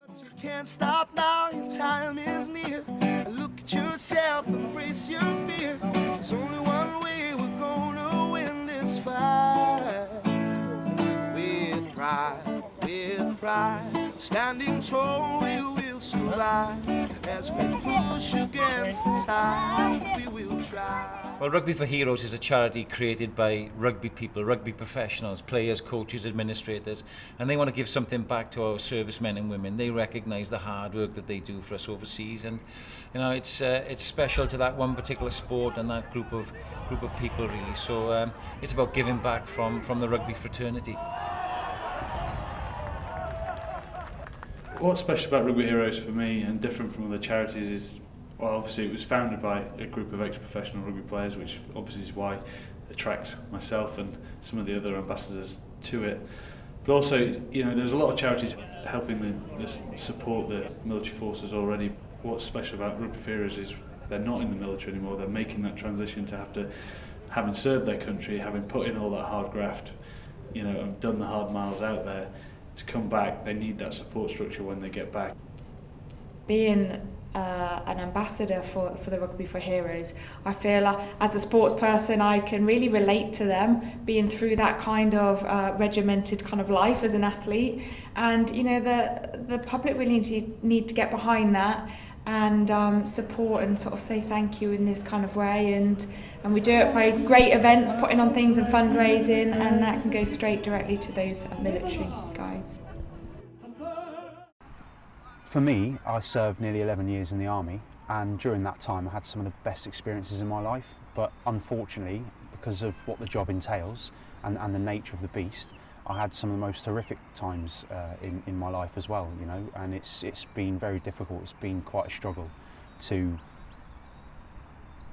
You can't stop now, your time is near. Look at yourself, embrace your fear. There's only one way we're gonna win this fight. With pride, standing tall, we will survive. As we push against the tide, we will try. Well, Rugby for Heroes is a charity created by rugby people, rugby professionals, players, coaches, administrators, and they want to give something back to our servicemen and women. They recognise the hard work that they do for us overseas, and you know it's special to that one particular sport and that group of people really. So it's about giving back from the rugby fraternity. What's special about Rugby Heroes for me and different from other charities is, well, obviously it was founded by a group of ex-professional rugby players, which obviously is why it attracts myself and some of the other ambassadors to it. But also, you know, there's a lot of charities helping support the military forces already. What's special about Rugby For Heroes is they're not in the military anymore. They're making that transition to having served their country, having put in all that hard graft, you know, and done the hard miles out there. To come back, they need that support structure when they get back. Being an ambassador for the Rugby For Heroes, I feel like as a sports person I can really relate to them, being through that kind of regimented kind of life as an athlete, and you know the public really need to get behind that and support and sort of say thank you in this kind of way, and we do it by great events, putting on things and fundraising, and that can go straight directly to those military guys. For me, I served nearly 11 years in the army, and during that time I had some of the best experiences in my life, but unfortunately, because of what the job entails and the nature of the beast, I had some of the most horrific times in my life as well, you know, and it's been very difficult. It's been quite a struggle to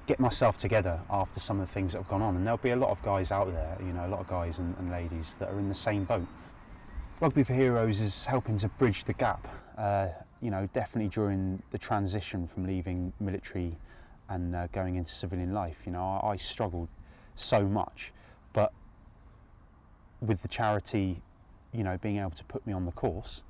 get myself together after some of the things that have gone on, and there'll be a lot of guys out there, you know, a lot of guys and ladies that are in the same boat. Rugby For Heroes is helping to bridge the gap, you know, definitely during the transition from leaving military and going into civilian life. You know, I struggled so much, but with the charity, you know, being able to put me on the course,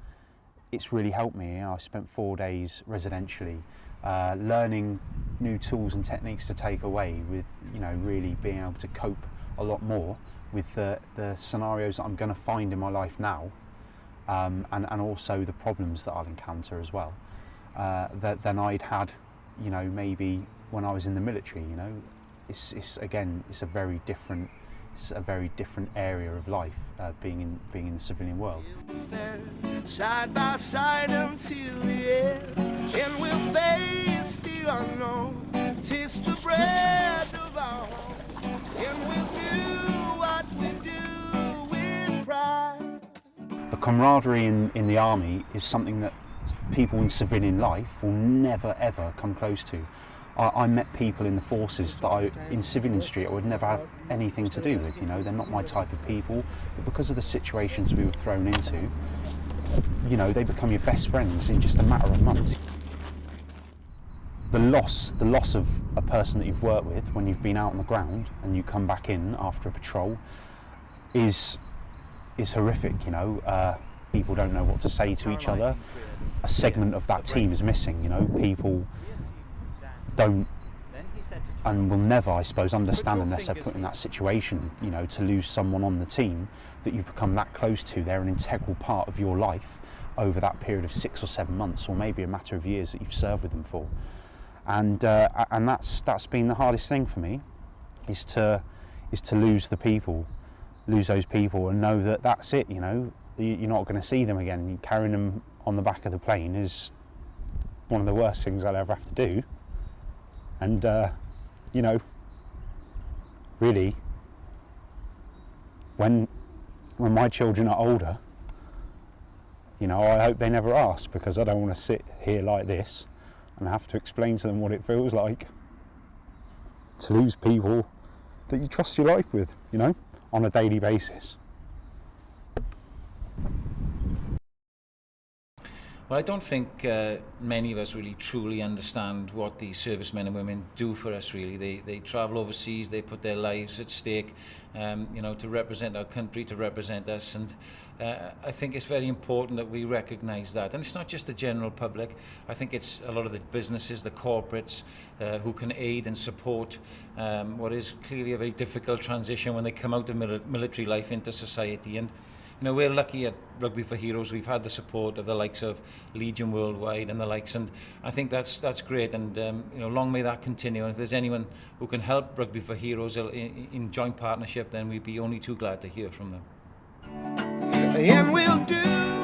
it's really helped me. I spent 4 days residentially, learning new tools and techniques to take away with, you know, really being able to cope a lot more with the scenarios that I'm going to find in my life now, and also the problems that I'll encounter as well, than I'd had, you know, maybe when I was in the military. You know, it's a very different area of life, being in the civilian world. Side by side until the end, and we'll face the unknown, taste the bread of our home, and we'll do what we do with pride. The camaraderie in the army is something that people in civilian life will never ever come close to. I met people in the forces that in civilian street I would never have anything to do with. You know, they're not my type of people, but because of the situations we were thrown into, you know, they become your best friends in just a matter of months. The loss of a person that you've worked with when you've been out on the ground and you come back in after a patrol is horrific. You know, people don't know what to say to each other. A segment of that team is missing. You know, people don't and will never, I suppose, understand unless they're put in that situation, you know, to lose someone on the team that you've become that close to. They're an integral part of your life over that period of 6 or 7 months, or maybe a matter of years that you've served with them for. And that's been the hardest thing for me, is to lose those people, and know that that's it. You know, you're not going to see them again. Carrying them on the back of the plane is one of the worst things I'll ever have to do. And, you know, really, when my children are older, you know, I hope they never ask, because I don't want to sit here like this and have to explain to them what it feels like to lose people that you trust your life with, you know, on a daily basis. Well, I don't think many of us really truly understand what these servicemen and women do for us, really. They travel overseas, they put their lives at stake, to represent our country, to represent us, and I think it's very important that we recognise that. And it's not just the general public. I think it's a lot of the businesses, the corporates, who can aid and support what is clearly a very difficult transition when they come out of military life into society. And we're lucky at Rugby for Heroes. We've had the support of the likes of Legion Worldwide and the likes, and I think that's great. And long may that continue. And if there's anyone who can help Rugby for Heroes in joint partnership, then we'd be only too glad to hear from them. And we'll do